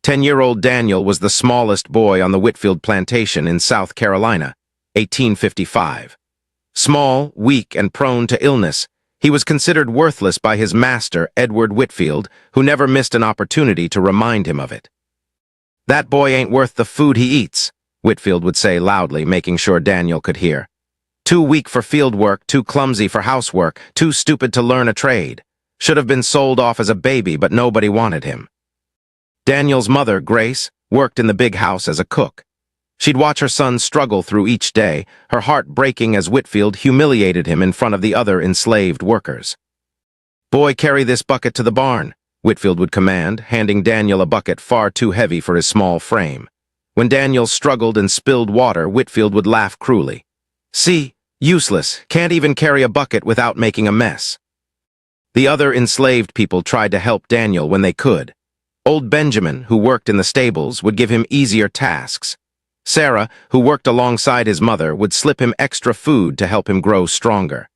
10-year-old Daniel was the smallest boy on the Whitfield plantation in South Carolina, 1855. Small, weak, and prone to illness, he was considered worthless by his master, Edward Whitfield, who never missed an opportunity to remind him of it. "That boy ain't worth the food he eats," Whitfield would say loudly, making sure Daniel could hear. "Too weak for field work, too clumsy for housework, too stupid to learn a trade. Should have been sold off as a baby, but nobody wanted him." Daniel's mother, Grace, worked in the big house as a cook. She'd watch her son struggle through each day, her heart breaking as Whitfield humiliated him in front of the other enslaved workers. "Boy, carry this bucket to the barn," Whitfield would command, handing Daniel a bucket far too heavy for his small frame. When Daniel struggled and spilled water, Whitfield would laugh cruelly. "See, useless, can't even carry a bucket without making a mess." The other enslaved people tried to help Daniel when they could. Old Benjamin, who worked in the stables, would give him easier tasks. Sarah, who worked alongside his mother, would slip him extra food to help him grow stronger.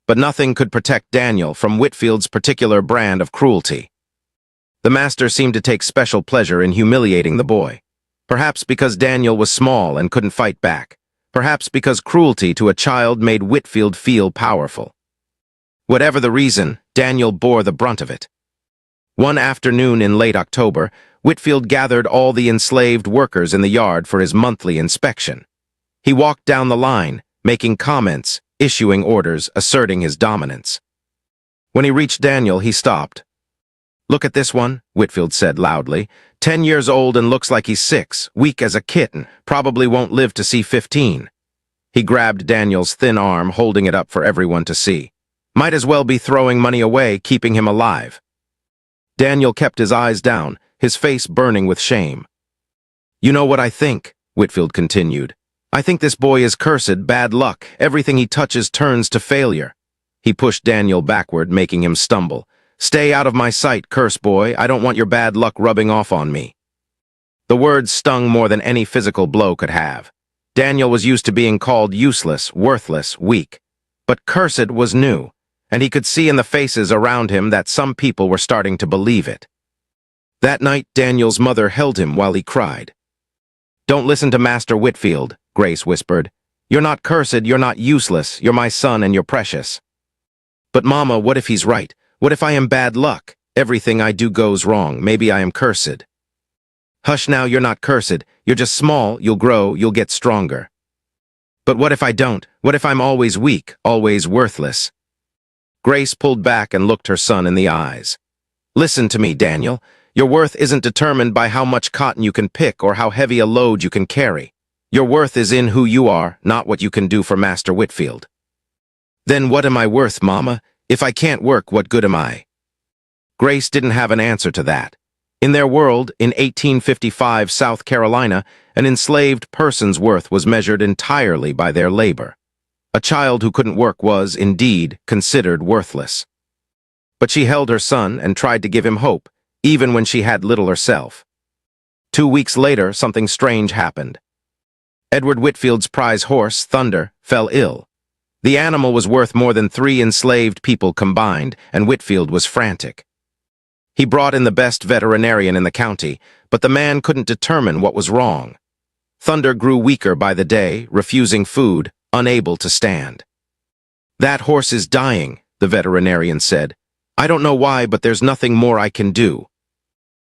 But nothing could protect Daniel from Whitfield's particular brand of cruelty. The master seemed to take special pleasure in humiliating the boy. Perhaps because Daniel was small and couldn't fight back. Perhaps because cruelty to a child made Whitfield feel powerful. Whatever the reason, Daniel bore the brunt of it. One afternoon in late October, Whitfield gathered all the enslaved workers in the yard for his monthly inspection. He walked down the line, making comments, issuing orders, asserting his dominance. When he reached Daniel, he stopped. "Look at this one," Whitfield said loudly. 10 years old and looks like he's 6, weak as a kitten, probably won't live to see 15. He grabbed Daniel's thin arm, holding it up for everyone to see. Might as well be throwing money away, keeping him alive. Daniel kept his eyes down, his face burning with shame. "You know what I think," Whitfield continued. "I think this boy is cursed, bad luck. Everything he touches turns to failure." He pushed Daniel backward, making him stumble. "Stay out of my sight, curse boy. I don't want your bad luck rubbing off on me." The words stung more than any physical blow could have. Daniel was used to being called useless, worthless, weak. But cursed was new, and he could see in the faces around him that some people were starting to believe it. That night, Daniel's mother held him while he cried. "Don't listen to Master Whitfield," Grace whispered. "You're not cursed, you're not useless, you're my son and you're precious." "But Mama, what if he's right? What if I am bad luck? Everything I do goes wrong, maybe I am cursed." "Hush now, you're not cursed, you're just small, you'll grow, you'll get stronger." "But what if I don't? What if I'm always weak, always worthless?" Grace pulled back and looked her son in the eyes. "Listen to me, Daniel. Your worth isn't determined by how much cotton you can pick or how heavy a load you can carry. Your worth is in who you are, not what you can do for Master Whitfield." "Then what am I worth, Mama? If I can't work, what good am I?" Grace didn't have an answer to that. In their world, in 1855 South Carolina, an enslaved person's worth was measured entirely by their labor. A child who couldn't work was, indeed, considered worthless. But she held her son and tried to give him hope, even when she had little herself. 2 weeks later, something strange happened. Edward Whitfield's prize horse, Thunder, fell ill. The animal was worth more than 3 enslaved people combined, and Whitfield was frantic. He brought in the best veterinarian in the county, but the man couldn't determine what was wrong. Thunder grew weaker by the day, refusing food, unable to stand. "That horse is dying," the veterinarian said. "I don't know why, but there's nothing more I can do."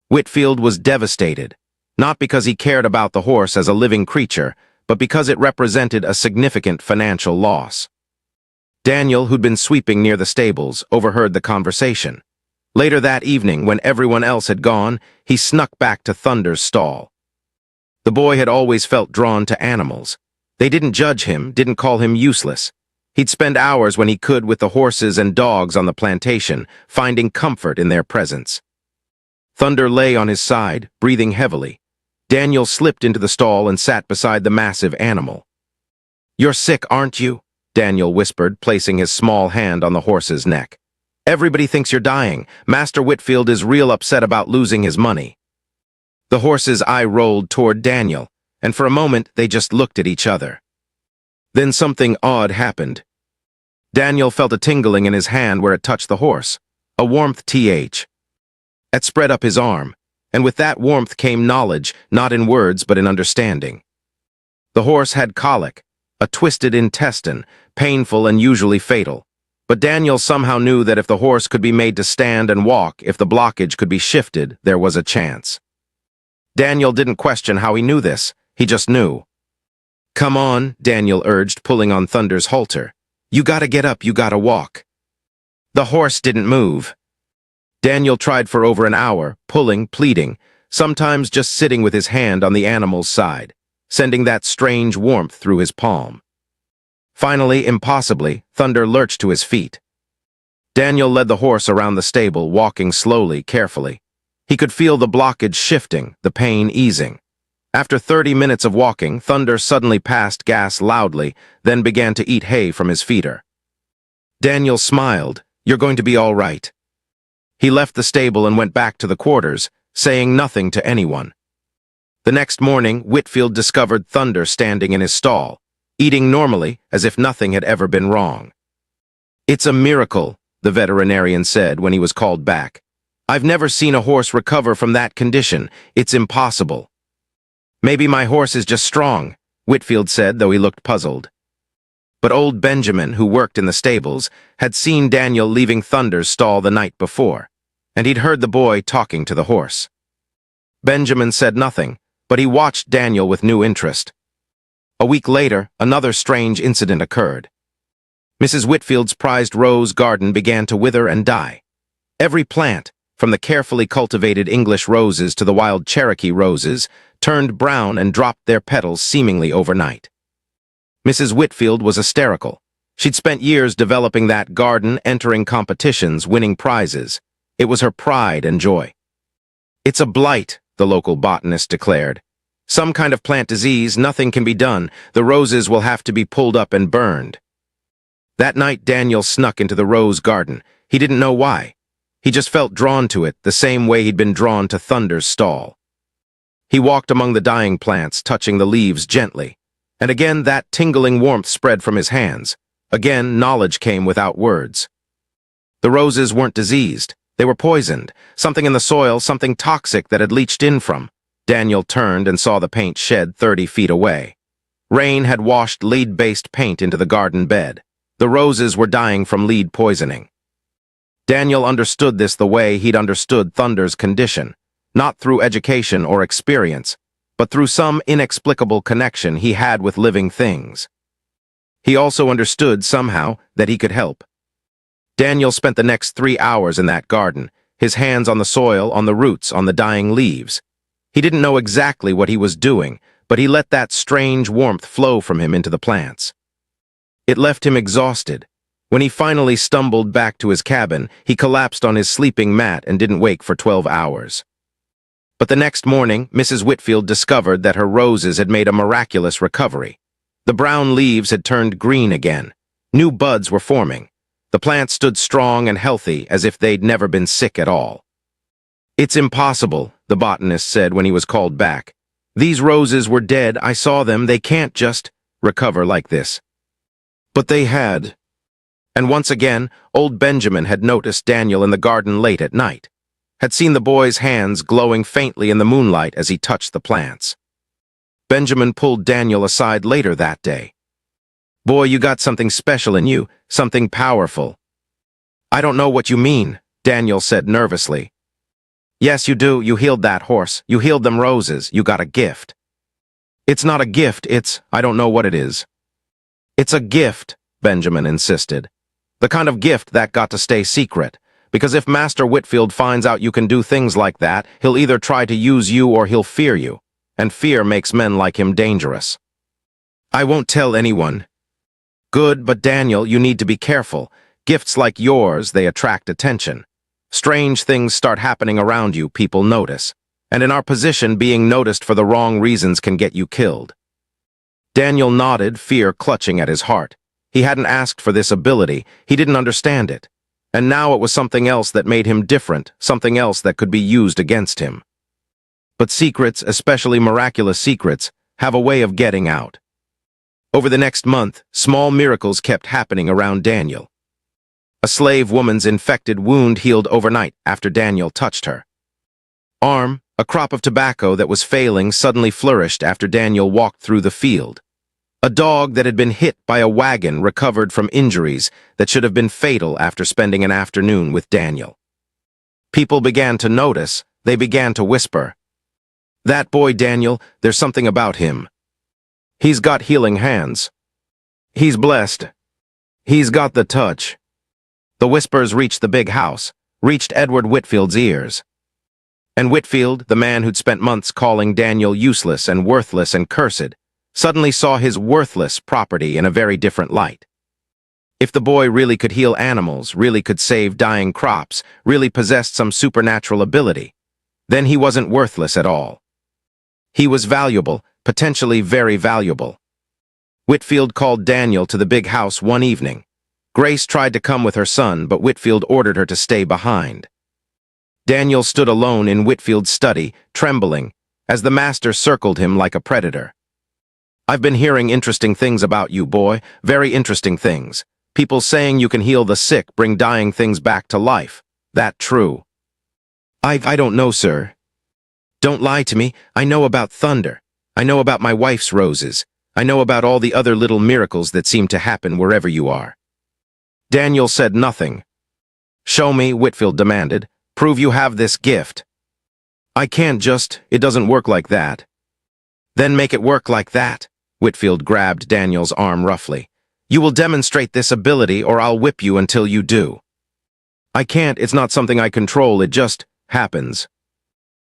Whitfield was devastated, not because he cared about the horse as a living creature, but because it represented a significant financial loss. Daniel, who'd been sweeping near the stables, overheard the conversation. Later that evening, when everyone else had gone, he snuck back to Thunder's stall. The boy had always felt drawn to animals. They didn't judge him, didn't call him useless. He'd spend hours when he could with the horses and dogs on the plantation, finding comfort in their presence. Thunder lay on his side, breathing heavily. Daniel slipped into the stall and sat beside the massive animal. "You're sick, aren't you?" Daniel whispered, placing his small hand on the horse's neck. "Everybody thinks you're dying. Master Whitfield is real upset about losing his money." The horse's eye rolled toward Daniel, and for a moment they just looked at each other. Then something odd happened. Daniel felt a tingling in his hand where it touched the horse, a warmth it spread up his arm. And with that warmth came knowledge, not in words but in understanding. The horse had colic, a twisted intestine, painful and usually fatal. But Daniel somehow knew that if the horse could be made to stand and walk, if the blockage could be shifted, there was a chance. Daniel didn't question how he knew this, he just knew. "Come on," Daniel urged, pulling on Thunder's halter. "You gotta get up, you gotta walk." The horse didn't move. Daniel tried for over an hour, pulling, pleading, sometimes just sitting with his hand on the animal's side, sending that strange warmth through his palm. Finally, impossibly, Thunder lurched to his feet. Daniel led the horse around the stable, walking slowly, carefully. He could feel the blockage shifting, the pain easing. After 30 minutes of walking, Thunder suddenly passed gas loudly, then began to eat hay from his feeder. Daniel smiled. "You're going to be all right." He left the stable and went back to the quarters, saying nothing to anyone. The next morning, Whitfield discovered Thunder standing in his stall, eating normally, as if nothing had ever been wrong. "It's a miracle," the veterinarian said when he was called back. "I've never seen a horse recover from that condition. It's impossible." "Maybe my horse is just strong," Whitfield said, though he looked puzzled. But old Benjamin, who worked in the stables, had seen Daniel leaving Thunder's stall the night before, and he'd heard the boy talking to the horse. Benjamin said nothing, but he watched Daniel with new interest. A week later, another strange incident occurred. Mrs. Whitfield's prized rose garden began to wither and die. Every plant, from the carefully cultivated English roses to the wild Cherokee roses, turned brown and dropped their petals seemingly overnight. Mrs. Whitfield was hysterical. She'd spent years developing that garden, entering competitions, winning prizes. It was her pride and joy. "It's a blight," the local botanist declared. "Some kind of plant disease, nothing can be done. The roses will have to be pulled up and burned." That night, Daniel snuck into the rose garden. He didn't know why. He just felt drawn to it, the same way he'd been drawn to Thunder's stall. He walked among the dying plants, touching the leaves gently. And again that tingling warmth spread from his hands. Again, knowledge came without words. The roses weren't diseased. They were poisoned. Something in the soil, something toxic that had leached in from. Daniel turned and saw the paint shed 30 feet away. Rain had washed lead-based paint into the garden bed. The roses were dying from lead poisoning. Daniel understood this the way he'd understood Thunder's condition, not through education or experience, but through some inexplicable connection he had with living things. He also understood, somehow, that he could help. Daniel spent the next 3 hours in that garden, his hands on the soil, on the roots, on the dying leaves. He didn't know exactly what he was doing, but he let that strange warmth flow from him into the plants. It left him exhausted. When he finally stumbled back to his cabin, he collapsed on his sleeping mat and didn't wake for 12 hours. But the next morning, Mrs. Whitfield discovered that her roses had made a miraculous recovery. The brown leaves had turned green again. New buds were forming. The plants stood strong and healthy, as if they'd never been sick at all. "It's impossible," the botanist said when he was called back. "These roses were dead, I saw them, they can't just recover like this." But they had. And once again, old Benjamin had noticed Daniel in the garden late at night, had seen the boy's hands glowing faintly in the moonlight as he touched the plants. Benjamin pulled Daniel aside later that day. "Boy, you got something special in you, something powerful." "I don't know what you mean," Daniel said nervously. "Yes, you do. You healed that horse. You healed them roses. You got a gift." "It's not a gift, I don't know what it is." "It's a gift," Benjamin insisted. "The kind of gift that got to stay secret. Because if Master Whitfield finds out you can do things like that, he'll either try to use you or he'll fear you. And fear makes men like him dangerous." "I won't tell anyone." "Good, but Daniel, you need to be careful. Gifts like yours, they attract attention. Strange things start happening around you, people notice. And in our position, being noticed for the wrong reasons can get you killed." Daniel nodded, fear clutching at his heart. He hadn't asked for this ability. He didn't understand it. And now it was something else that made him different, something else that could be used against him. But secrets, especially miraculous secrets, have a way of getting out. Over the next month, small miracles kept happening around Daniel. A slave woman's infected wound healed overnight after Daniel touched her. Arm, a crop of tobacco that was failing, suddenly flourished after Daniel walked through the field. A dog that had been hit by a wagon recovered from injuries that should have been fatal after spending an afternoon with Daniel. People began to notice. They began to whisper, "That boy Daniel, there's something about him. He's got healing hands. He's blessed. He's got the touch." The whispers reached the big house, reached Edward Whitfield's ears. And Whitfield, the man who'd spent months calling Daniel useless and worthless and cursed, suddenly saw his worthless property in a very different light. If the boy really could heal animals, really could save dying crops, really possessed some supernatural ability, then he wasn't worthless at all. He was valuable, potentially very valuable. Whitfield called Daniel to the big house one evening. Grace tried to come with her son, but Whitfield ordered her to stay behind. Daniel stood alone in Whitfield's study, trembling, as the master circled him like a predator. "I've been hearing interesting things about you, boy, very interesting things. People saying you can heal the sick, bring dying things back to life. That true?" I don't know, sir. Don't lie to me. I know about thunder. I know about my wife's roses. I know about all the other little miracles that seem to happen wherever you are." Daniel said nothing. "Show me," Whitfield demanded. "Prove you have this gift." "I can't just, it doesn't work like that." "Then make it work like that." Whitfield grabbed Daniel's arm roughly. "You will demonstrate this ability or I'll whip you until you do." "I can't, it's not something I control, it just happens."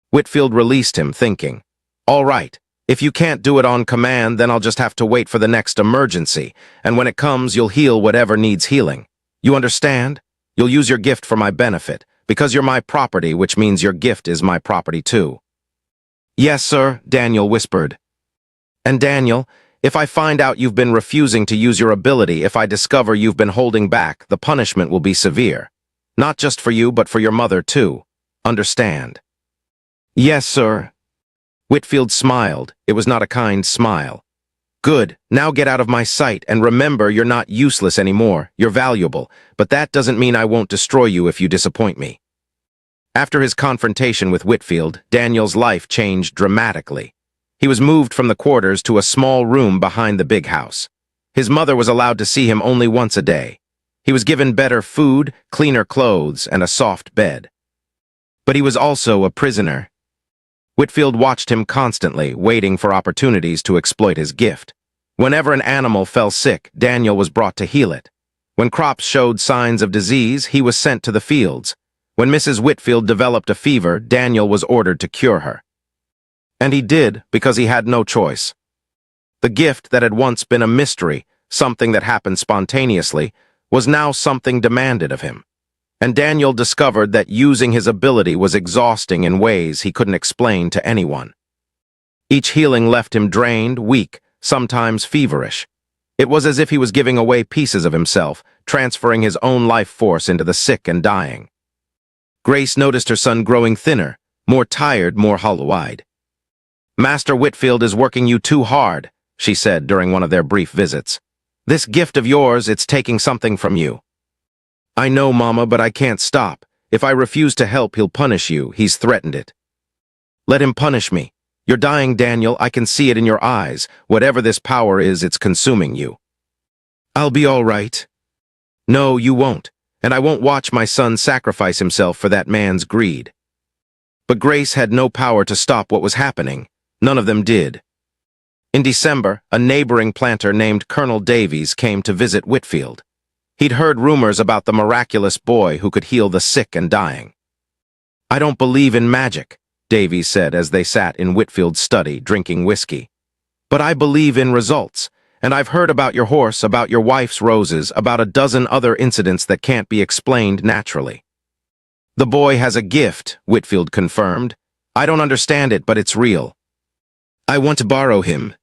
Whitfield released him, thinking, "All right, if you can't do it on command, then I'll just have to wait for the next emergency, and when it comes, you'll heal whatever needs healing. You understand? You'll use your gift for my benefit, because you're my property, which means your gift is my property too." "Yes, sir," Daniel whispered. "And Daniel, if I find out you've been refusing to use your ability, if I discover you've been holding back, the punishment will be severe. Not just for you, but for your mother too. Understand?" "Yes, sir." Whitfield smiled. It was not a kind smile. "Good. Now get out of my sight, and remember you're not useless anymore. You're valuable, but that doesn't mean I won't destroy you if you disappoint me." After his confrontation with Whitfield, Daniel's life changed dramatically. He was moved from the quarters to a small room behind the big house. His mother was allowed to see him only once a day. He was given better food, cleaner clothes, and a soft bed. But he was also a prisoner. Whitfield watched him constantly, waiting for opportunities to exploit his gift. Whenever an animal fell sick, Daniel was brought to heal it. When crops showed signs of disease, he was sent to the fields. When Mrs. Whitfield developed a fever, Daniel was ordered to cure her. And he did, because he had no choice. The gift that had once been a mystery, something that happened spontaneously, was now something demanded of him. And Daniel discovered that using his ability was exhausting in ways he couldn't explain to anyone. Each healing left him drained, weak, sometimes feverish. It was as if he was giving away pieces of himself, transferring his own life force into the sick and dying. Grace noticed her son growing thinner, more tired, more hollow-eyed. "Master Whitfield is working you too hard," she said during one of their brief visits. "This gift of yours, it's taking something from you." "I know, Mama, but I can't stop. If I refuse to help, he'll punish you. He's threatened it." "Let him punish me. You're dying, Daniel. I can see it in your eyes. Whatever this power is, it's consuming you." "I'll be all right." "No, you won't. And I won't watch my son sacrifice himself for that man's greed." But Grace had no power to stop what was happening. None of them did. In December, a neighboring planter named Colonel Davies came to visit Whitfield. He'd heard rumors about the miraculous boy who could heal the sick and dying. "I don't believe in magic," Davies said as they sat in Whitfield's study drinking whiskey. "But I believe in results, and I've heard about your horse, about your wife's roses, about a dozen other incidents that can't be explained naturally." "The boy has a gift," Whitfield confirmed. "I don't understand it, but it's real. I want to borrow him."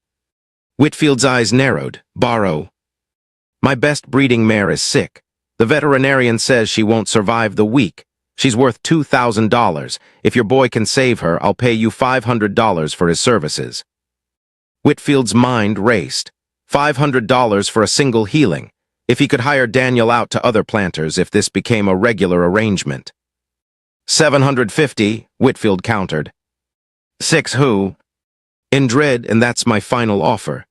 Whitfield's eyes narrowed. "Borrow?" "My best breeding mare is sick. The veterinarian says she won't survive the week. She's worth $2,000. If your boy can save her, I'll pay you $500 for his services." Whitfield's mind raced. $500 for a single healing, if he could hire Daniel out to other planters if this became a regular arrangement. 750, Whitfield countered. 6 who? In dread, and that's my final offer.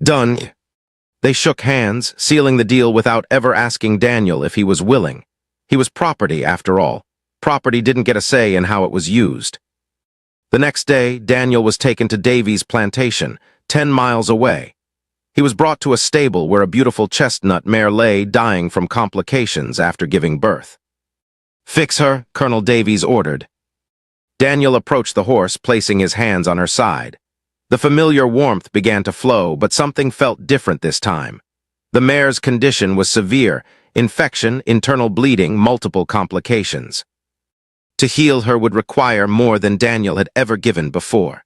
Done. They shook hands, sealing the deal without ever asking Daniel if he was willing. He was property, after all. Property didn't get a say in how it was used. The next day, Daniel was taken to Davy's plantation, 10 miles away. He was brought to a stable where a beautiful chestnut mare lay dying from complications after giving birth. Fix her, Colonel Davies ordered. Daniel approached the horse, placing his hands on her side. The familiar warmth began to flow, but something felt different this time. The mare's condition was severe: infection, internal bleeding, multiple complications. To heal her would require more than Daniel had ever given before.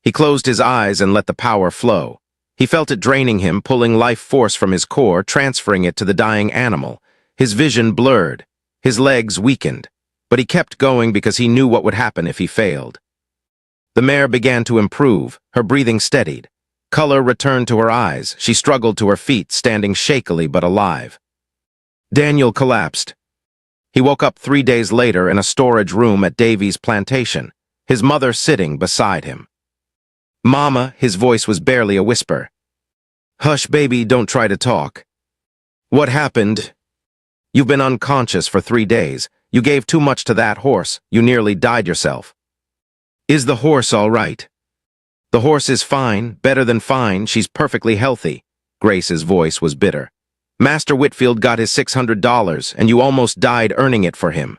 He closed his eyes and let the power flow. He felt it draining him, pulling life force from his core, transferring it to the dying animal. His vision blurred. His legs weakened. But he kept going because he knew what would happen if he failed. The mare began to improve. Her breathing steadied. Color returned to her eyes. She struggled to her feet, standing shakily but alive. Daniel collapsed. He woke up 3 days later in a storage room at Davy's plantation, his mother sitting beside him. Mama, his voice was barely a whisper. Hush, baby, don't try to talk. What happened? You've been unconscious for 3 days. You gave too much to that horse. You nearly died yourself. Is the horse all right? The horse is fine, better than fine. She's perfectly healthy. Grace's voice was bitter. Master Whitfield got his $600, and you almost died earning it for him.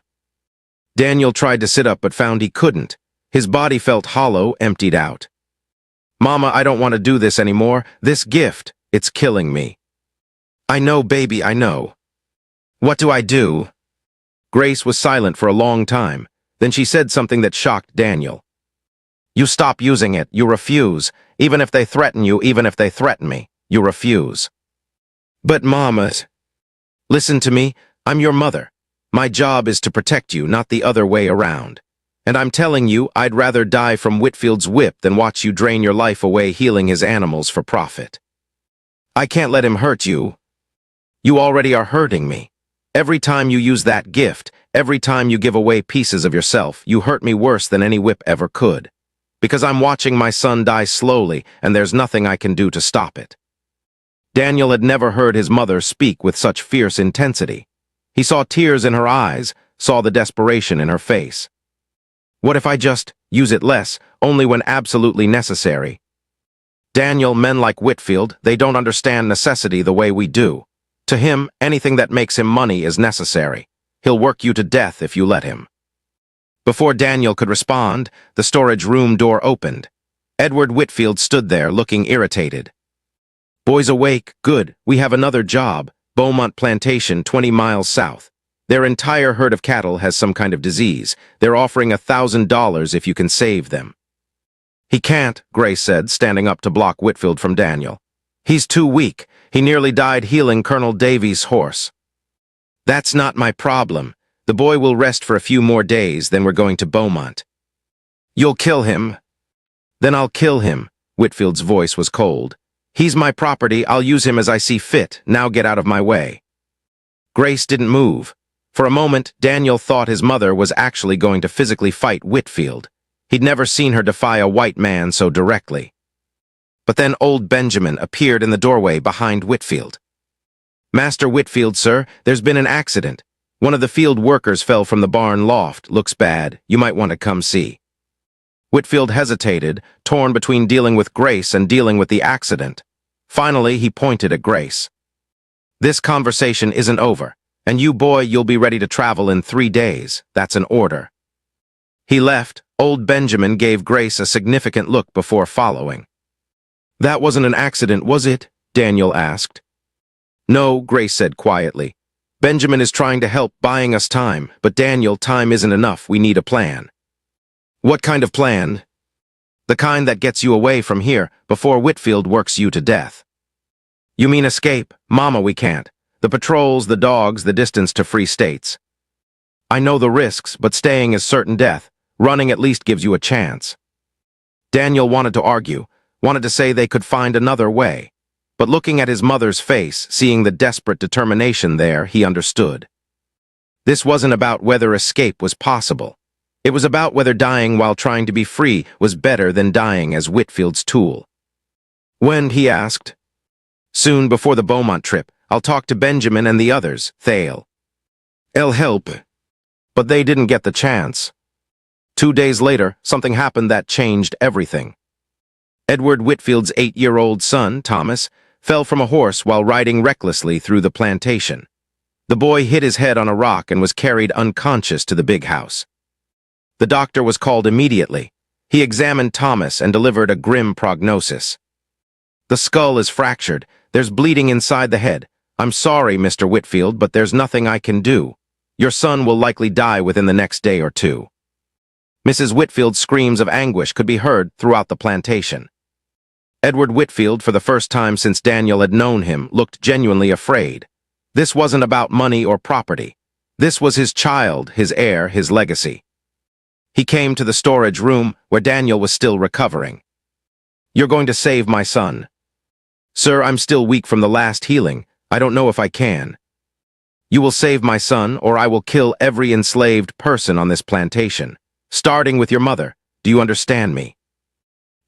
Daniel tried to sit up but found he couldn't. His body felt hollow, emptied out. Mama, I don't want to do this anymore. This gift, it's killing me. I know, baby, I know. What do I do? Grace was silent for a long time. Then she said something that shocked Daniel. You stop using it. You refuse. Even if they threaten you, even if they threaten me, you refuse. But Mama, listen to me. I'm your mother. My job is to protect you, not the other way around. And I'm telling you, I'd rather die from Whitfield's whip than watch you drain your life away healing his animals for profit. I can't let him hurt you. You already are hurting me. Every time you use that gift, every time you give away pieces of yourself, you hurt me worse than any whip ever could. Because I'm watching my son die slowly, and there's nothing I can do to stop it. Daniel had never heard his mother speak with such fierce intensity. He saw tears in her eyes, saw the desperation in her face. What if I just use it less, only when absolutely necessary? Daniel, men like Whitfield, they don't understand necessity the way we do. To him, anything that makes him money is necessary. He'll work you to death if you let him. Before Daniel could respond, the storage room door opened. Edward Whitfield stood there, looking irritated. Boys awake, good, we have another job, Beaumont Plantation, 20 miles south. Their entire herd of cattle has some kind of disease. They're offering $1,000 if you can save them. He can't, Grace said, standing up to block Whitfield from Daniel. He's too weak. He nearly died healing Colonel Davies' horse. That's not my problem. The boy will rest for a few more days, then we're going to Beaumont. You'll kill him. Then I'll kill him. Whitfield's voice was cold. He's my property. I'll use him as I see fit. Now get out of my way. Grace didn't move. For a moment, Daniel thought his mother was actually going to physically fight Whitfield. He'd never seen her defy a white man so directly. But then old Benjamin appeared in the doorway behind Whitfield. Master Whitfield, sir, there's been an accident. One of the field workers fell from the barn loft. Looks bad. You might want to come see. Whitfield hesitated, torn between dealing with Grace and dealing with the accident. Finally, he pointed at Grace. This conversation isn't over, and you, boy, you'll be ready to travel in 3 days. That's an order. He left. Old Benjamin gave Grace a significant look before following. That wasn't an accident, was it? Daniel asked. No, Grace said quietly. Benjamin is trying to help, buying us time, but Daniel, time isn't enough. We need a plan. What kind of plan? The kind that gets you away from here before Whitfield works you to death. You mean escape? Mama, we can't. The patrols, the dogs, the distance to free states. I know the risks, but staying is certain death. Running at least gives you a chance. Daniel wanted to argue, wanted to say they could find another way. But looking at his mother's face, seeing the desperate determination there, he understood. This wasn't about whether escape was possible. It was about whether dying while trying to be free was better than dying as Whitfield's tool. When, he asked. Soon before the Beaumont trip, I'll talk to Benjamin and the others, Thale. I'll help. But they didn't get the chance. 2 days later, something happened that changed everything. Edward Whitfield's 8-year-old son, Thomas, fell from a horse while riding recklessly through the plantation. The boy hit his head on a rock and was carried unconscious to the big house. The doctor was called immediately. He examined Thomas and delivered a grim prognosis. The skull is fractured. There's bleeding inside the head. I'm sorry, Mr. Whitfield, but there's nothing I can do. Your son will likely die within the next day or two. Mrs. Whitfield's screams of anguish could be heard throughout the plantation. Edward Whitfield, for the first time since Daniel had known him, looked genuinely afraid. This wasn't about money or property. This was his child, his heir, his legacy. He came to the storage room where Daniel was still recovering. You're going to save my son. Sir, I'm still weak from the last healing. I don't know if I can. You will save my son, or I will kill every enslaved person on this plantation, starting with your mother. Do you understand me?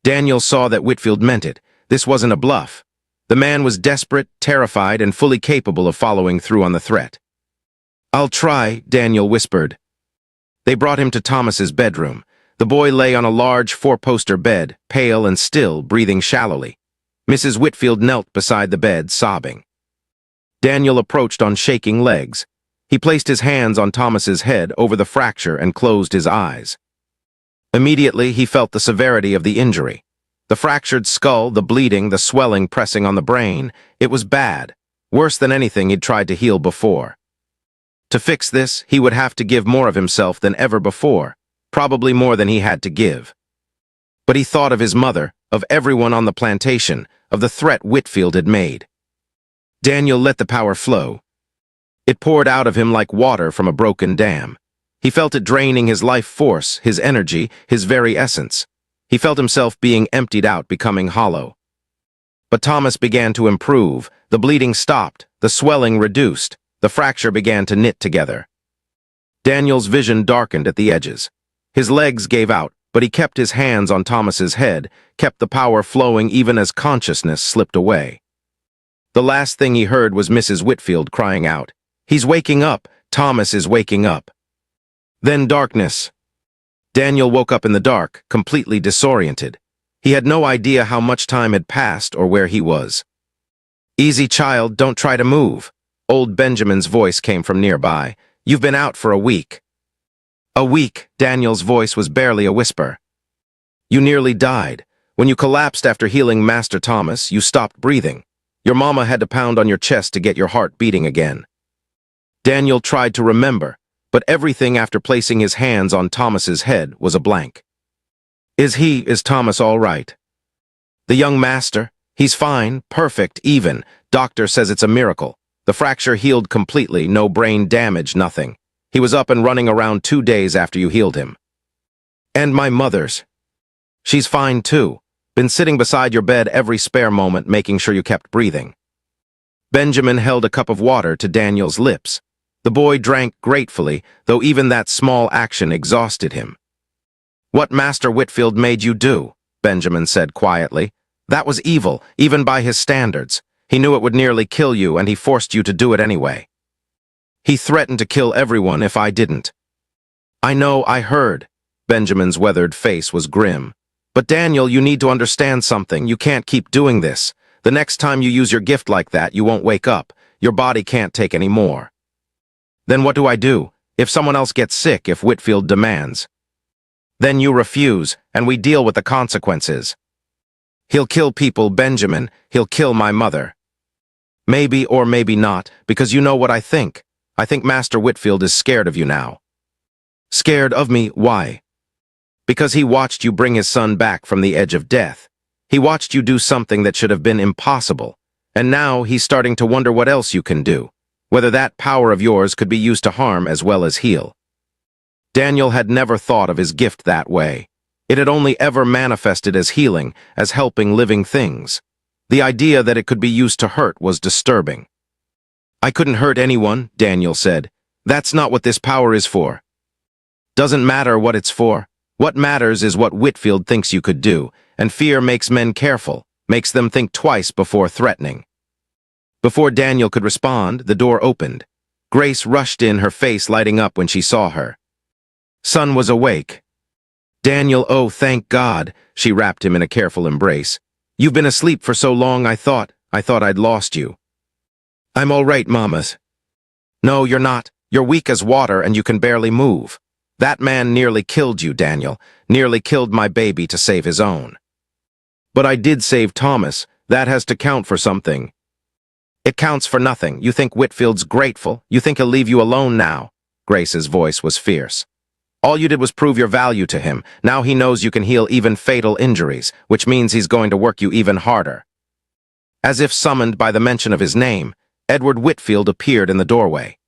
Daniel saw that Whitfield meant it. This wasn't a bluff. The man was desperate, terrified, and fully capable of following through on the threat. I'll try, Daniel whispered. They brought him to Thomas's bedroom. The boy lay on a large 4-poster bed, pale and still, breathing shallowly. Mrs. Whitfield knelt beside the bed, sobbing. Daniel approached on shaking legs. He placed his hands on Thomas's head over the fracture and closed his eyes. Immediately, he felt the severity of the injury. The fractured skull, the bleeding, the swelling pressing on the brain. It was bad, worse than anything he'd tried to heal before. To fix this, he would have to give more of himself than ever before, probably more than he had to give. But he thought of his mother, of everyone on the plantation, of the threat Whitfield had made. Daniel let the power flow. It poured out of him like water from a broken dam. He felt it draining his life force, his energy, his very essence. He felt himself being emptied out, becoming hollow. But Thomas began to improve. The bleeding stopped, the swelling reduced, the fracture began to knit together. Daniel's vision darkened at the edges. His legs gave out, but he kept his hands on Thomas's head, kept the power flowing even as consciousness slipped away. The last thing he heard was Mrs. Whitfield crying out, "He's waking up! Thomas is waking up!" Then darkness. Daniel woke up in the dark, completely disoriented. He had no idea how much time had passed or where he was. "Easy, child, don't try to move." Old Benjamin's voice came from nearby. "You've been out for a week." A week, Daniel's voice was barely a whisper. "You nearly died. When you collapsed after healing Master Thomas, you stopped breathing. Your mama had to pound on your chest to get your heart beating again." Daniel tried to remember, but everything after placing his hands on Thomas's head was a blank. Is Thomas all right?" "The young master? He's fine, perfect, even. Doctor says it's a miracle. The fracture healed completely, no brain damage, nothing. He was up and running around 2 days after you healed him." "And my mother's?" "She's fine too. Been sitting beside your bed every spare moment, making sure you kept breathing." Benjamin held a cup of water to Daniel's lips. The boy drank gratefully, though even that small action exhausted him. "What Master Whitfield made you do," Benjamin said quietly. "That was evil, even by his standards. He knew it would nearly kill you, and he forced you to do it anyway. He threatened to kill everyone if I didn't." "I know, I heard." Benjamin's weathered face was grim. "But Daniel, you need to understand something. You can't keep doing this. The next time you use your gift like that, you won't wake up. Your body can't take any more." "Then what do I do? If someone else gets sick, if Whitfield demands?" "Then you refuse, and we deal with the consequences." "He'll kill people, Benjamin. He'll kill my mother." "Maybe or maybe not, because you know what I think. I think Master Whitfield is scared of you now." "Scared of me? Why?" "Because he watched you bring his son back from the edge of death. He watched you do something that should have been impossible. And now he's starting to wonder what else you can do, whether that power of yours could be used to harm as well as heal." Daniel had never thought of his gift that way. It had only ever manifested as healing, as helping living things. The idea that it could be used to hurt was disturbing. "I couldn't hurt anyone," Daniel said. That's not what this power is for. Doesn't matter what it's for. What matters is what Whitfield thinks you could do, and fear makes men careful, makes them think twice before threatening. Before Daniel could respond, the door opened. Grace rushed in, her face lighting up when she saw her. Son was awake. Daniel, oh, thank God, she wrapped him in a careful embrace. You've been asleep for so long, I thought I'd lost you. I'm all right, Mamas. No, you're not. You're weak as water and you can barely move. That man nearly killed you, Daniel, nearly killed my baby to save his own. But I did save Thomas. That has to count for something. It counts for nothing. You think Whitfield's grateful? You think he'll leave you alone now? Grace's voice was fierce. All you did was prove your value to him. Now he knows you can heal even fatal injuries, which means he's going to work you even harder. As if summoned by the mention of his name, Edward Whitfield appeared in the doorway.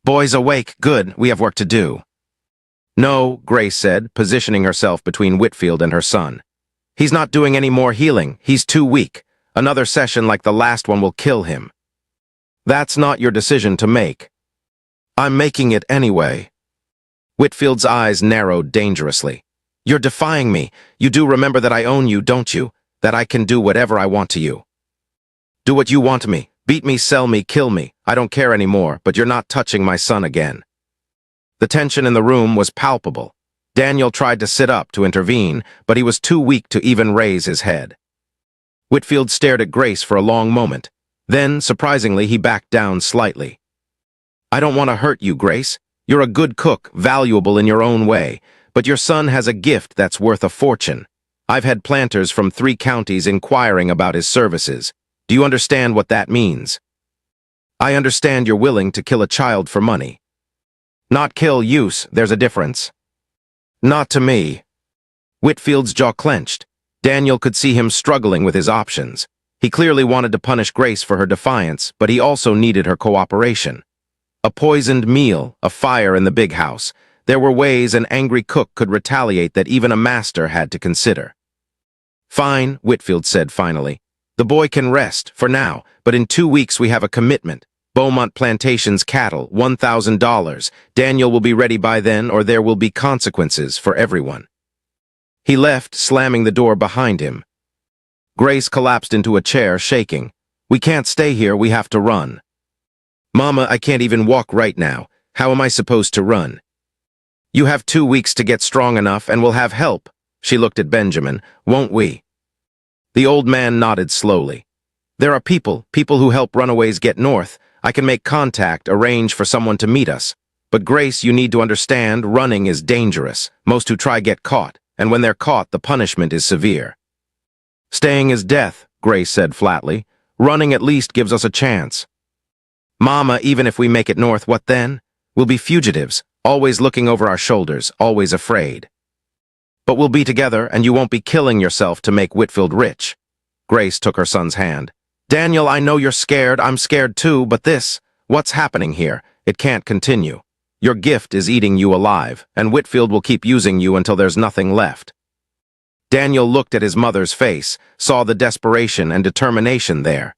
Boys awake, good, we have work to do. No, Grace said, positioning herself between Whitfield and her son. He's not doing any more healing, he's too weak. Another session like the last one will kill him. That's not your decision to make. I'm making it anyway. Whitfield's eyes narrowed dangerously. You're defying me. You do remember that I own you, don't you? That I can do whatever I want to you. Do what you want to me. Beat me, sell me, kill me. I don't care anymore, but you're not touching my son again. The tension in the room was palpable. Daniel tried to sit up to intervene, but he was too weak to even raise his head. Whitfield stared at Grace for a long moment. Then, surprisingly, he backed down slightly. I don't want to hurt you, Grace. You're a good cook, valuable in your own way, but your son has a gift that's worth a fortune. I've had planters from 3 counties inquiring about his services. Do you understand what that means? I understand you're willing to kill a child for money. Not kill use, there's a difference. Not to me. Whitfield's jaw clenched. Daniel could see him struggling with his options. He clearly wanted to punish Grace for her defiance, but he also needed her cooperation. A poisoned meal, a fire in the big house. There were ways an angry cook could retaliate that even a master had to consider. Fine, Whitfield said finally. The boy can rest, for now, but in 2 weeks we have a commitment. Beaumont Plantation's cattle, $1,000. Daniel will be ready by then, or there will be consequences for everyone. He left, slamming the door behind him. Grace collapsed into a chair, shaking. We can't stay here, we have to run. Mama, I can't even walk right now. How am I supposed to run? You have 2 weeks to get strong enough, and we'll have help. She looked at Benjamin. Won't we? The old man nodded slowly. There are people who help runaways get north. I can make contact, arrange for someone to meet us. But Grace, you need to understand, running is dangerous. Most who try get caught, and when they're caught, the punishment is severe. Staying is death, Grace said flatly. Running at least gives us a chance. Mama, even if we make it north, what then? We'll be fugitives, always looking over our shoulders, always afraid. But we'll be together, and you won't be killing yourself to make Whitfield rich. Grace took her son's hand. Daniel, I know you're scared, I'm scared too, but what's happening here? It can't continue. Your gift is eating you alive, and Whitfield will keep using you until there's nothing left. Daniel looked at his mother's face, saw the desperation and determination there.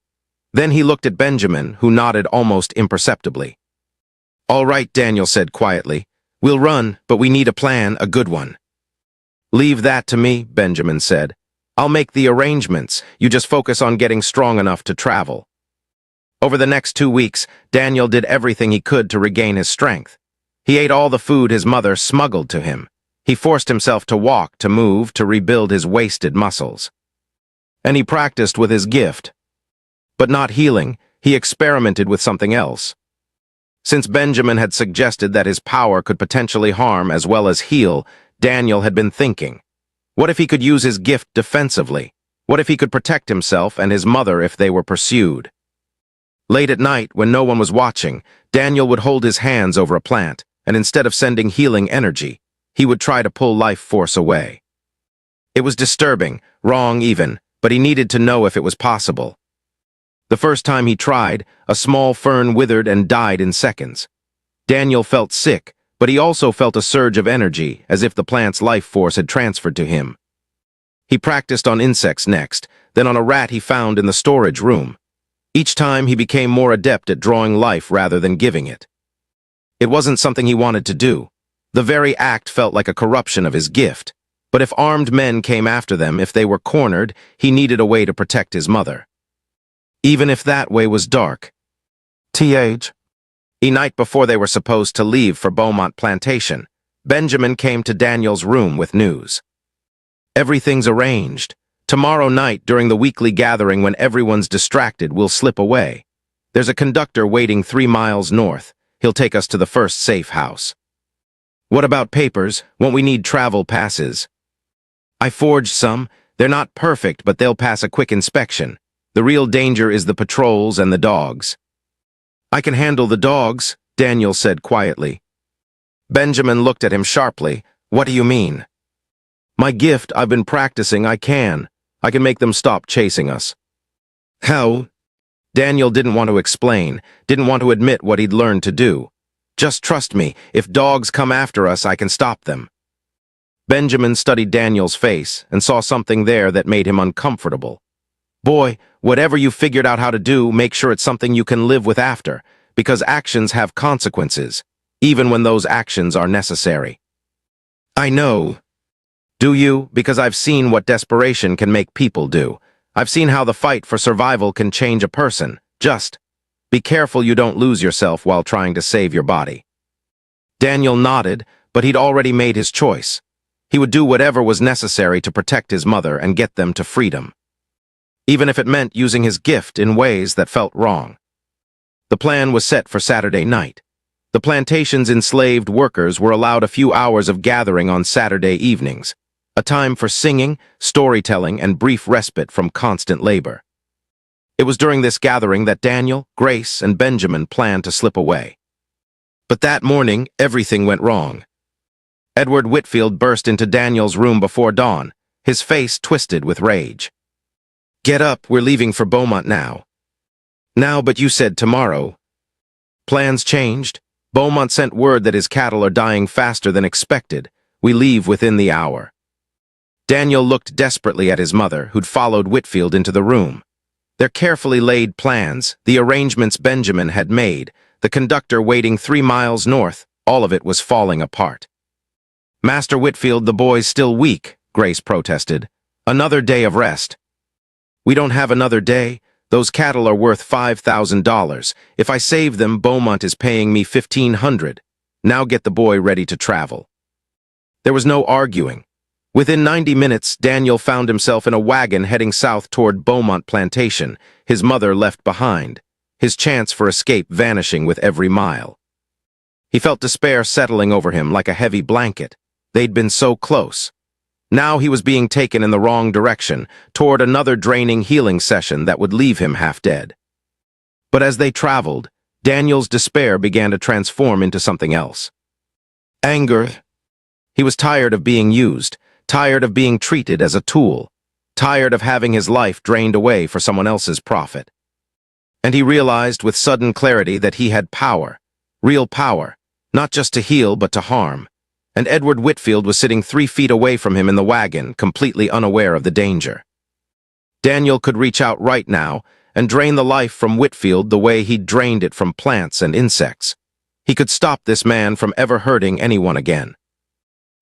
Then he looked at Benjamin, who nodded almost imperceptibly. All right, Daniel said quietly. We'll run, but we need a plan, a good one. Leave that to me, Benjamin said. I'll make the arrangements. You just focus on getting strong enough to travel. Over the next 2 weeks, Daniel did everything he could to regain his strength. He ate all the food his mother smuggled to him. He forced himself to walk, to move, to rebuild his wasted muscles. And he practiced with his gift. But not healing, he experimented with something else. Since Benjamin had suggested that his power could potentially harm as well as heal, Daniel had been thinking. What if he could use his gift defensively? What if he could protect himself and his mother if they were pursued? Late at night, when no one was watching, Daniel would hold his hands over a plant, and instead of sending healing energy, he would try to pull life force away. It was disturbing, wrong even, but he needed to know if it was possible. The first time he tried, a small fern withered and died in seconds. Daniel felt sick, but he also felt a surge of energy, as if the plant's life force had transferred to him. He practiced on insects next, then on a rat he found in the storage room. Each time he became more adept at drawing life rather than giving it. It wasn't something he wanted to do. The very act felt like a corruption of his gift. But if armed men came after them, if they were cornered, he needed a way to protect his mother. Even if that way was dark. The night before they were supposed to leave for Beaumont Plantation, Benjamin came to Daniel's room with news. Everything's arranged. Tomorrow night, during the weekly gathering when everyone's distracted, we'll slip away. There's a conductor waiting 3 miles north. He'll take us to the first safe house. What about papers? Won't we need travel passes? I forged some. They're not perfect, but they'll pass a quick inspection. The real danger is the patrols and the dogs. I can handle the dogs, Daniel said quietly. Benjamin looked at him sharply. What do you mean? My gift, I've been practicing, I can make them stop chasing us. How? Daniel didn't want to explain, didn't want to admit what he'd learned to do. Just trust me, if dogs come after us, I can stop them. Benjamin studied Daniel's face and saw something there that made him uncomfortable. Boy, whatever you figured out how to do, make sure it's something you can live with after, because actions have consequences, even when those actions are necessary. I know. Do you? Because I've seen what desperation can make people do. I've seen how the fight for survival can change a person. Just be careful you don't lose yourself while trying to save your body. Daniel nodded, but he'd already made his choice. He would do whatever was necessary to protect his mother and get them to freedom, even if it meant using his gift in ways that felt wrong. The plan was set for Saturday night. The plantation's enslaved workers were allowed a few hours of gathering on Saturday evenings, a time for singing, storytelling, and brief respite from constant labor. It was during this gathering that Daniel, Grace, and Benjamin planned to slip away. But that morning, everything went wrong. Edward Whitfield burst into Daniel's room before dawn, his face twisted with rage. Get up, we're leaving for Beaumont now. Now, but you said tomorrow. Plans changed. Beaumont sent word that his cattle are dying faster than expected. We leave within the hour. Daniel looked desperately at his mother, who'd followed Whitfield into the room. Their carefully laid plans, the arrangements Benjamin had made, the conductor waiting 3 miles north, all of it was falling apart. Master Whitfield, the boy's still weak, Grace protested. Another day of rest. We don't have another day. Those cattle are worth $5,000. If I save them, Beaumont is paying me $1,500. Now get the boy ready to travel. There was no arguing. Within 90 minutes, Daniel found himself in a wagon heading south toward Beaumont Plantation, his mother left behind, his chance for escape vanishing with every mile. He felt despair settling over him like a heavy blanket. They'd been so close. Now he was being taken in the wrong direction, toward another draining healing session that would leave him half dead. But as they traveled, Daniel's despair began to transform into something else. Anger. He was tired of being used, tired of being treated as a tool, tired of having his life drained away for someone else's profit. And he realized with sudden clarity that he had power, real power, not just to heal but to harm. And Edward Whitfield was sitting 3 feet away from him in the wagon, completely unaware of the danger. Daniel could reach out right now and drain the life from Whitfield the way he'd drained it from plants and insects. He could stop this man from ever hurting anyone again.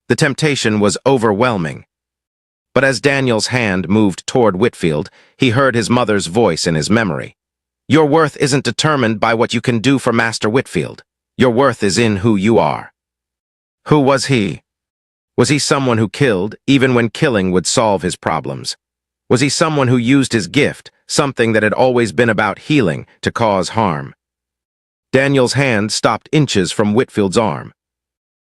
The temptation was overwhelming. But as Daniel's hand moved toward Whitfield, he heard his mother's voice in his memory. Your worth isn't determined by what you can do for Master Whitfield. Your worth is in who you are. Who was he? Was he someone who killed, even when killing would solve his problems? Was he someone who used his gift, something that had always been about healing, to cause harm? Daniel's hand stopped inches from Whitfield's arm.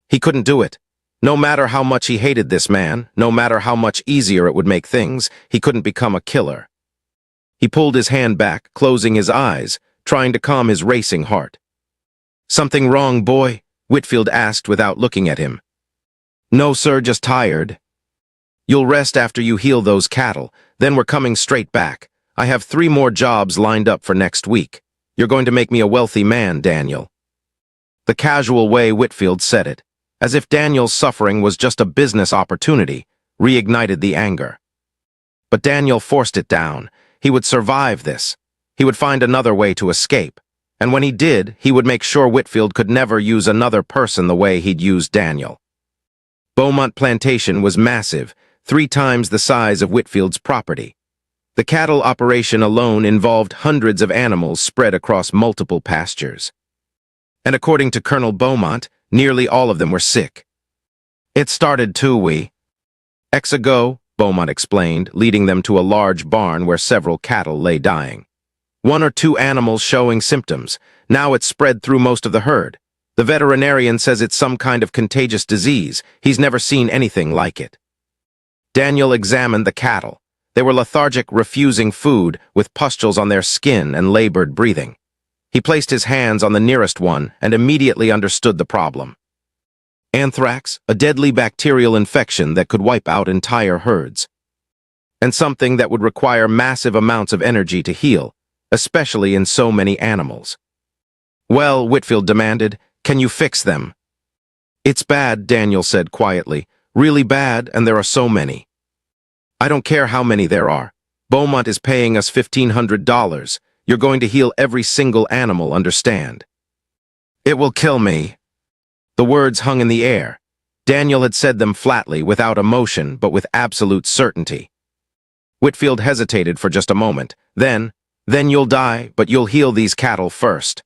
He couldn't do it. No matter how much he hated this man, no matter how much easier it would make things, he couldn't become a killer. He pulled his hand back, closing his eyes, trying to calm his racing heart. Something wrong, boy? Whitfield asked without looking at him. No, sir, just tired. You'll rest after you heal those cattle, then we're coming straight back. I have 3 more jobs lined up for next week. You're going to make me a wealthy man, Daniel. The casual way Whitfield said it, as if Daniel's suffering was just a business opportunity, reignited the anger. But Daniel forced it down. He would survive this. He would find another way to escape. And when he did, he would make sure Whitfield could never use another person the way he'd used Daniel. Beaumont Plantation was massive, 3 times the size of Whitfield's property. The cattle operation alone involved hundreds of animals spread across multiple pastures. And according to Colonel Beaumont, nearly all of them were sick. "It started 2 weeks ago," Beaumont explained, leading them to a large barn where several cattle lay dying. 1 or 2 animals showing symptoms. Now it's spread through most of the herd. The veterinarian says it's some kind of contagious disease. He's never seen anything like it. Daniel examined the cattle. They were lethargic, refusing food, with pustules on their skin and labored breathing. He placed his hands on the nearest one and immediately understood the problem. Anthrax, a deadly bacterial infection that could wipe out entire herds. And something that would require massive amounts of energy to heal, especially in so many animals. "Well," Whitfield demanded, "can you fix them?" "It's bad," Daniel said quietly. "Really bad, and there are so many." "I don't care how many there are. Beaumont is paying us $1,500. You're going to heal every single animal, understand?" "It will kill me." The words hung in the air. Daniel had said them flatly, without emotion, but with absolute certainty. Whitfield hesitated for just a moment. Then you'll die, but you'll heal these cattle first."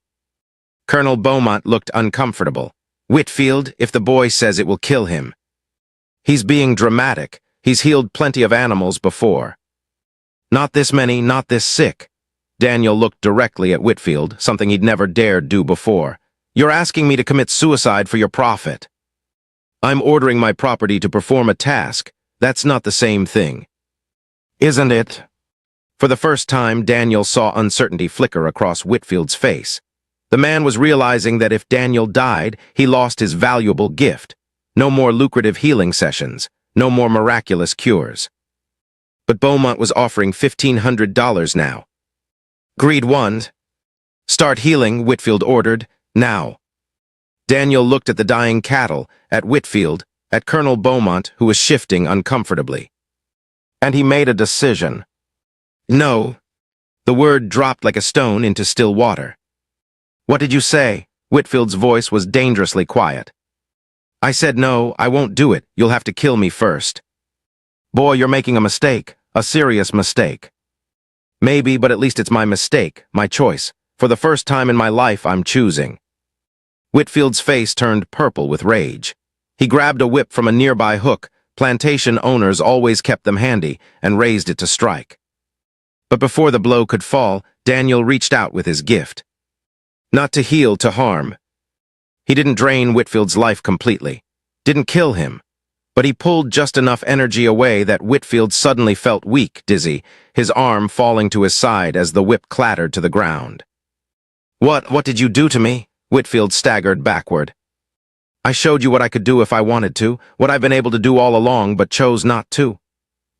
Colonel Beaumont looked uncomfortable. "Whitfield, if the boy says it will kill him." "He's being dramatic. He's healed plenty of animals before." "Not this many, not this sick." Daniel looked directly at Whitfield, something he'd never dared do before. "You're asking me to commit suicide for your profit." "I'm ordering my property to perform a task. That's not the same thing." "Isn't it?" For the first time, Daniel saw uncertainty flicker across Whitfield's face. The man was realizing that if Daniel died, he lost his valuable gift. No more lucrative healing sessions. No more miraculous cures. But Beaumont was offering $1,500 now. "Greed won. Start healing," Whitfield ordered. "Now." Daniel looked at the dying cattle, at Whitfield, at Colonel Beaumont, who was shifting uncomfortably. And he made a decision. "No." The word dropped like a stone into still water. "What did you say?" Whitfield's voice was dangerously quiet. "I said no, I won't do it. You'll have to kill me first." "Boy, you're making a mistake. A serious mistake." "Maybe, but at least it's my mistake, my choice. For the first time in my life, I'm choosing." Whitfield's face turned purple with rage. He grabbed a whip from a nearby hook. Plantation owners always kept them handy, and raised it to strike. But before the blow could fall, Daniel reached out with his gift. Not to heal, to harm. He didn't drain Whitfield's life completely, didn't kill him, but he pulled just enough energy away that Whitfield suddenly felt weak, dizzy, his arm falling to his side as the whip clattered to the ground. What did you do to me?" Whitfield staggered backward. "I showed you what I could do if I wanted to, what I've been able to do all along but chose not to."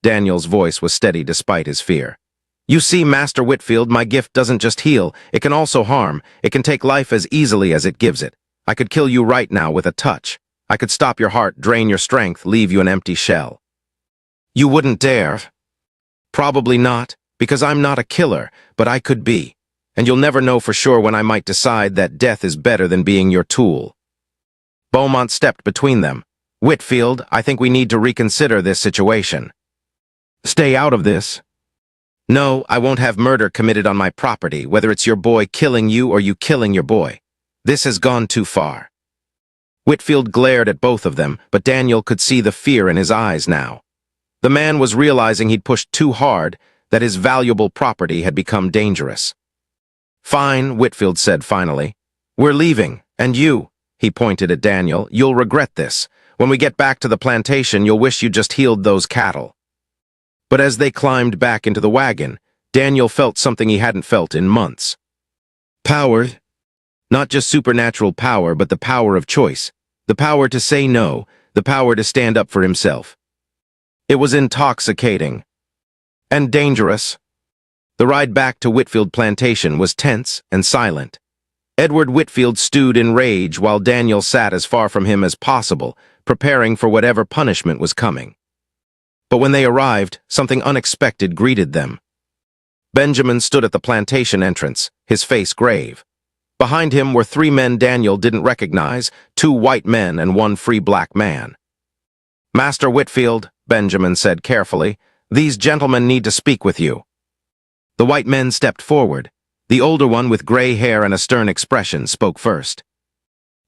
Daniel's voice was steady despite his fear. "You see, Master Whitfield, my gift doesn't just heal, it can also harm. It can take life as easily as it gives it. I could kill you right now with a touch. I could stop your heart, drain your strength, leave you an empty shell." "You wouldn't dare." "Probably not, because I'm not a killer, but I could be. And you'll never know for sure when I might decide that death is better than being your tool." Beaumont stepped between them. "Whitfield, I think we need to reconsider this situation." "Stay out of this." "No, I won't have murder committed on my property, whether it's your boy killing you or you killing your boy. This has gone too far." Whitfield glared at both of them, but Daniel could see the fear in his eyes now. The man was realizing he'd pushed too hard, that his valuable property had become dangerous. "Fine," Whitfield said finally. "We're leaving, and you," he pointed at Daniel, "you'll regret this. When we get back to the plantation, you'll wish you just healed those cattle." But as they climbed back into the wagon, Daniel felt something he hadn't felt in months. Power. Not just supernatural power, but the power of choice. The power to say no, the power to stand up for himself. It was intoxicating. And dangerous. The ride back to Whitfield Plantation was tense and silent. Edward Whitfield stewed in rage while Daniel sat as far from him as possible, preparing for whatever punishment was coming. But when they arrived, something unexpected greeted them. Benjamin stood at the plantation entrance, his face grave. Behind him were three men Daniel didn't recognize, two white men and one free black man. "Master Whitfield," Benjamin said carefully, "these gentlemen need to speak with you." The white men stepped forward. The older one, with gray hair and a stern expression, spoke first.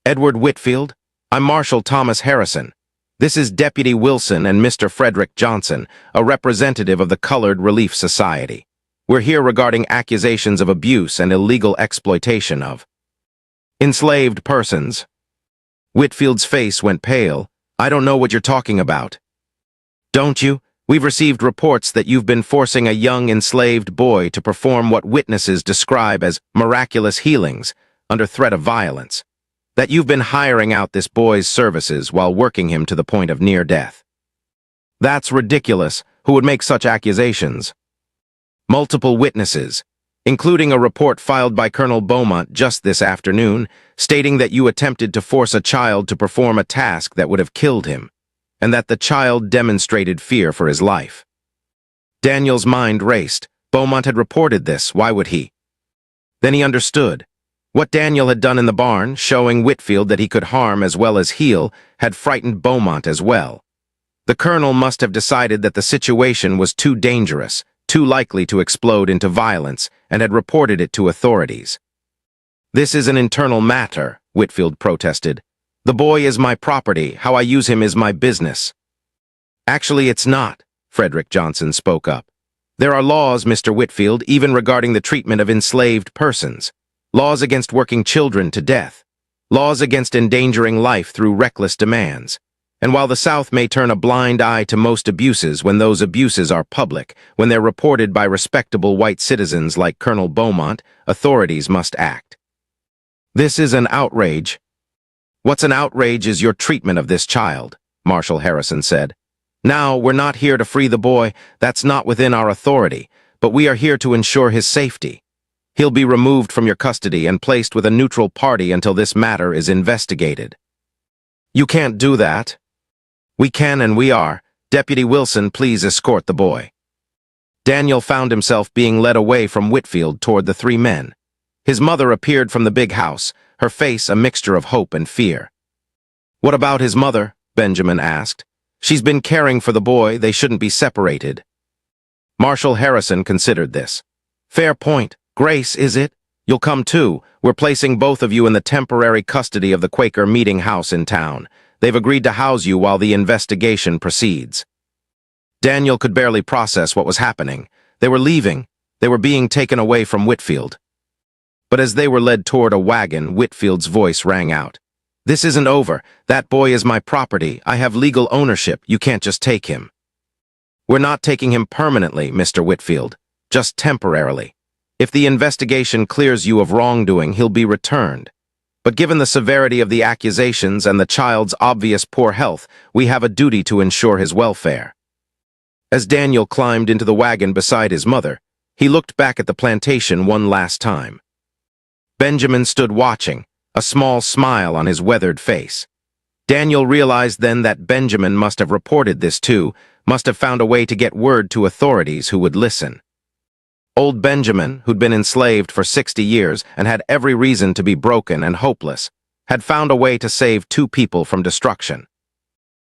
"Edward Whitfield, I'm Marshal Thomas Harrison. This is Deputy Wilson and Mr. Frederick Johnson, a representative of the Colored Relief Society. We're here regarding accusations of abuse and illegal exploitation of enslaved persons." Whitfield's face went pale. "I don't know what you're talking about." "Don't you? We've received reports that you've been forcing a young enslaved boy to perform what witnesses describe as miraculous healings under threat of violence. That you've been hiring out this boy's services while working him to the point of near death." "That's ridiculous. Who would make such accusations?" "Multiple witnesses, including a report filed by Colonel Beaumont just this afternoon, stating that you attempted to force a child to perform a task that would have killed him, and that the child demonstrated fear for his life." Daniel's mind raced. Beaumont had reported this. Why would he? Then he understood. What Daniel had done in the barn, showing Whitfield that he could harm as well as heal, had frightened Beaumont as well. The colonel must have decided that the situation was too dangerous, too likely to explode into violence, and had reported it to authorities. "This is an internal matter," Whitfield protested. "The boy is my property. How I use him is my business." "Actually, it's not," Frederick Johnson spoke up. "There are laws, Mr. Whitfield, even regarding the treatment of enslaved persons. Laws against working children to death. Laws against endangering life through reckless demands. And while the South may turn a blind eye to most abuses when those abuses are public, when they're reported by respectable white citizens like Colonel Beaumont, authorities must act." "This is an outrage." "What's an outrage is your treatment of this child," Marshal Harrison said. "Now, we're not here to free the boy. That's not within our authority, but we are here to ensure his safety. He'll be removed from your custody and placed with a neutral party until this matter is investigated." "You can't do that." "We can and we are. Deputy Wilson, please escort the boy." Daniel found himself being led away from Whitfield toward the three men. His mother appeared from the big house, her face a mixture of hope and fear. "What about his mother?" Benjamin asked. "She's been caring for the boy. They shouldn't be separated." Marshal Harrison considered this. "Fair point. Grace, is it? You'll come too. We're placing both of you in the temporary custody of the Quaker meeting house in town. They've agreed to house you while the investigation proceeds." Daniel could barely process what was happening. They were leaving. They were being taken away from Whitfield. But as they were led toward a wagon, Whitfield's voice rang out. "This isn't over. That boy is my property. I have legal ownership. You can't just take him." "We're not taking him permanently, Mr. Whitfield. Just temporarily. If the investigation clears you of wrongdoing, he'll be returned. But given the severity of the accusations and the child's obvious poor health, we have a duty to ensure his welfare." As Daniel climbed into the wagon beside his mother, he looked back at the plantation one last time. Benjamin stood watching, a small smile on his weathered face. Daniel realized then that Benjamin must have reported this too, must have found a way to get word to authorities who would listen. Old Benjamin, who'd been enslaved for 60 years and had every reason to be broken and hopeless, had found a way to save two people from destruction.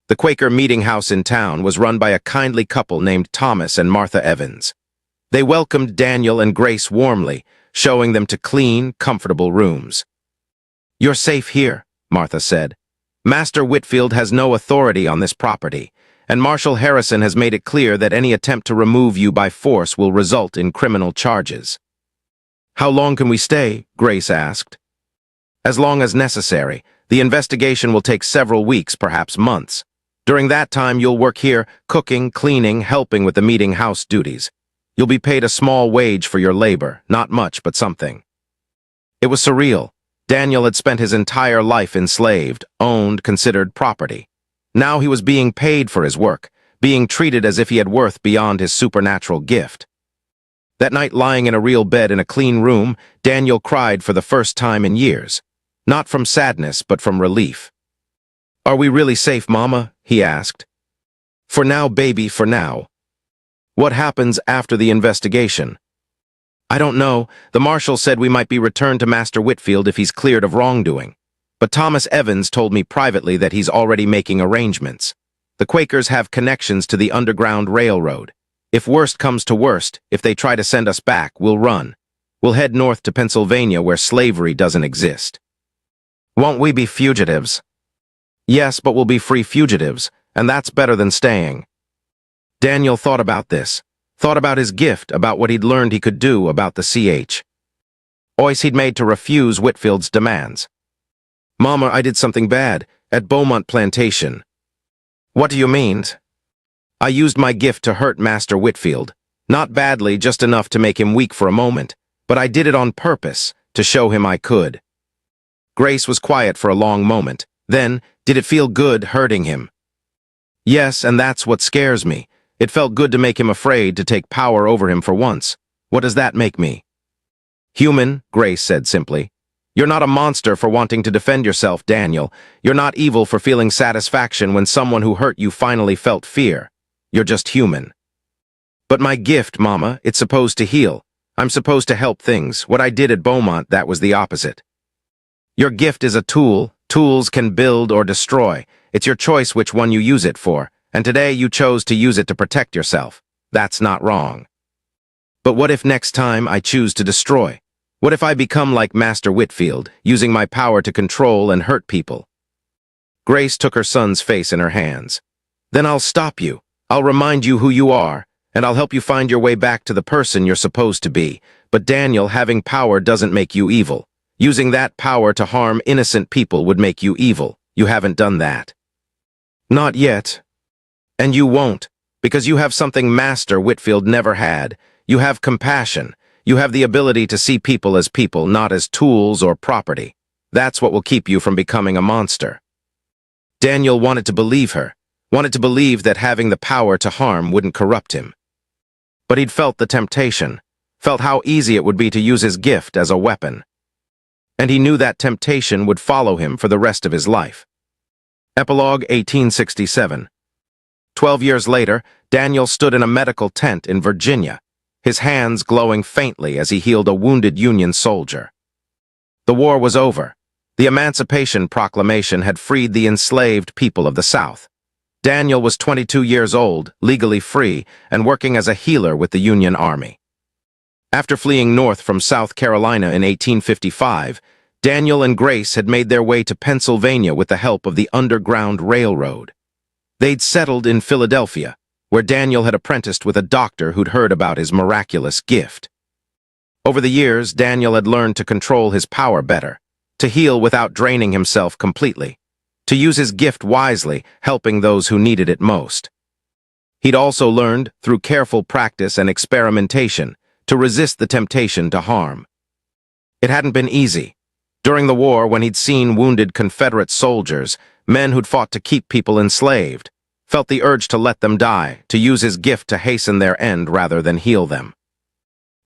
The Quaker meeting house in town was run by a kindly couple named Thomas and Martha Evans. They welcomed Daniel and Grace warmly, showing them to clean, comfortable rooms. "You're safe here," Martha said. "Master Whitfield has no authority on this property, and Marshal Harrison has made it clear that any attempt to remove you by force will result in criminal charges." "How long can we stay?" Grace asked. "As long as necessary. The investigation will take several weeks, perhaps months. During that time, you'll work here, cooking, cleaning, helping with the meeting house duties. You'll be paid a small wage for your labor, not much, but something." It was surreal. Daniel had spent his entire life enslaved, owned, considered property. Now he was being paid for his work, being treated as if he had worth beyond his supernatural gift. That night, lying in a real bed in a clean room, Daniel cried for the first time in years. Not from sadness, but from relief. "Are we really safe, Mama?" he asked. "For now, baby, for now." "What happens after the investigation?" I don't know. The marshal said we might be returned to Master Whitfield if he's cleared of wrongdoing. But Thomas Evans told me privately that he's already making arrangements. The Quakers have connections to the Underground Railroad. If worst comes to worst, if they try to send us back, we'll run. We'll head north to Pennsylvania where slavery doesn't exist. Won't we be fugitives? Yes, but we'll be free fugitives, and that's better than staying. Daniel thought about this. Thought about his gift, about what he'd learned he could do, about the choice he'd made to refuse Whitfield's demands. Mama, I did something bad, at Beaumont Plantation. What do you mean? I used my gift to hurt Master Whitfield. Not badly, just enough to make him weak for a moment, but I did it on purpose, to show him I could. Grace was quiet for a long moment. Then, did it feel good hurting him? Yes, and that's what scares me. It felt good to make him afraid, to take power over him for once. What does that make me? Human, Grace said simply. You're not a monster for wanting to defend yourself, Daniel. You're not evil for feeling satisfaction when someone who hurt you finally felt fear. You're just human. But my gift, Mama, it's supposed to heal. I'm supposed to help things. What I did at Beaumont, that was the opposite. Your gift is a tool. Tools can build or destroy. It's your choice which one you use it for. And today you chose to use it to protect yourself. That's not wrong. But what if next time I choose to destroy? What if I become like Master Whitfield, using my power to control and hurt people? Grace took her son's face in her hands. Then I'll stop you. I'll remind you who you are, and I'll help you find your way back to the person you're supposed to be. But Daniel, having power doesn't make you evil. Using that power to harm innocent people would make you evil. You haven't done that. Not yet. And you won't, because you have something Master Whitfield never had. You have compassion. You have the ability to see people as people, not as tools or property. That's what will keep you from becoming a monster. Daniel wanted to believe her, wanted to believe that having the power to harm wouldn't corrupt him. But he'd felt the temptation, felt how easy it would be to use his gift as a weapon. And he knew that temptation would follow him for the rest of his life. Epilogue 1867. 12 years later, Daniel stood in a medical tent in Virginia, his hands glowing faintly as he healed a wounded Union soldier. The war was over. The Emancipation Proclamation had freed the enslaved people of the South. Daniel was 22 years old, legally free, and working as a healer with the Union Army. After fleeing north from South Carolina in 1855, Daniel and Grace had made their way to Pennsylvania with the help of the Underground Railroad. They'd settled in Philadelphia, where Daniel had apprenticed with a doctor who'd heard about his miraculous gift. Over the years, Daniel had learned to control his power better, to heal without draining himself completely, to use his gift wisely, helping those who needed it most. He'd also learned, through careful practice and experimentation, to resist the temptation to harm. It hadn't been easy. During the war, when he'd seen wounded Confederate soldiers, men who'd fought to keep people enslaved, felt the urge to let them die, to use his gift to hasten their end rather than heal them.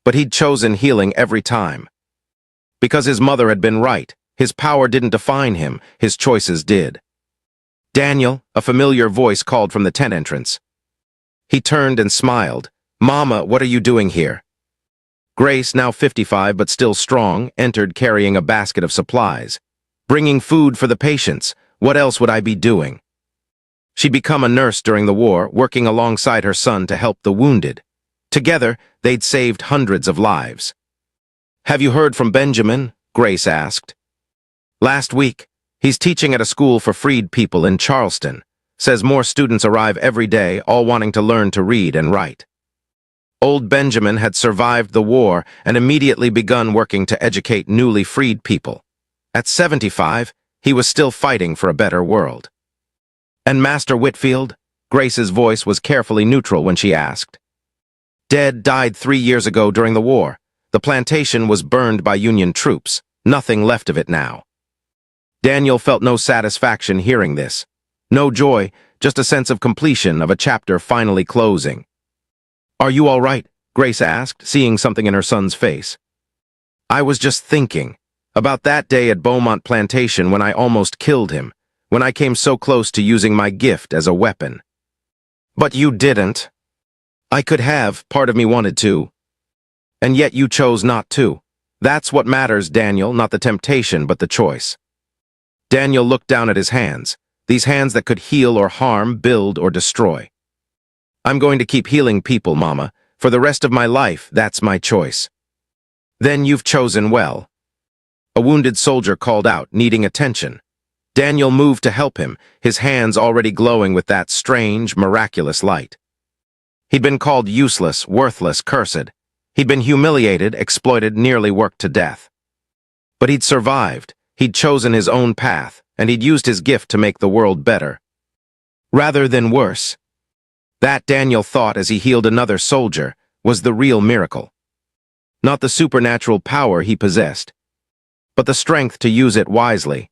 But he'd chosen healing every time. Because his mother had been right, his power didn't define him, his choices did. Daniel, a familiar voice called from the tent entrance. He turned and smiled. Mama, what are you doing here? Grace, now 55 but still strong, entered carrying a basket of supplies. Bringing food for the patients. What else would I be doing? She'd become a nurse during the war, working alongside her son to help the wounded. Together, they'd saved hundreds of lives. Have you heard from Benjamin? Grace asked. Last week. He's teaching at a school for freed people in Charleston. Says more students arrive every day, all wanting to learn to read and write. Old Benjamin had survived the war and immediately begun working to educate newly freed people. At 75, he was still fighting for a better world. And Master Whitfield? Grace's voice was carefully neutral when she asked. Dead, died 3 years ago during the war. The plantation was burned by Union troops. Nothing left of it now. Daniel felt no satisfaction hearing this. No joy, just a sense of completion, of a chapter finally closing. Are you all right? Grace asked, seeing something in her son's face. I was just thinking about that day at Beaumont Plantation when I almost killed him, when I came so close to using my gift as a weapon. But you didn't. I could have, part of me wanted to. And yet you chose not to. That's what matters, Daniel, not the temptation, but the choice. Daniel looked down at his hands, these hands that could heal or harm, build or destroy. I'm going to keep healing people, Mama. For the rest of my life, that's my choice. Then you've chosen well. A wounded soldier called out, needing attention. Daniel moved to help him, his hands already glowing with that strange, miraculous light. He'd been called useless, worthless, cursed. He'd been humiliated, exploited, nearly worked to death. But he'd survived, he'd chosen his own path, and he'd used his gift to make the world better. Rather than worse. That, Daniel thought as he healed another soldier, was the real miracle. Not the supernatural power he possessed, but the strength to use it wisely.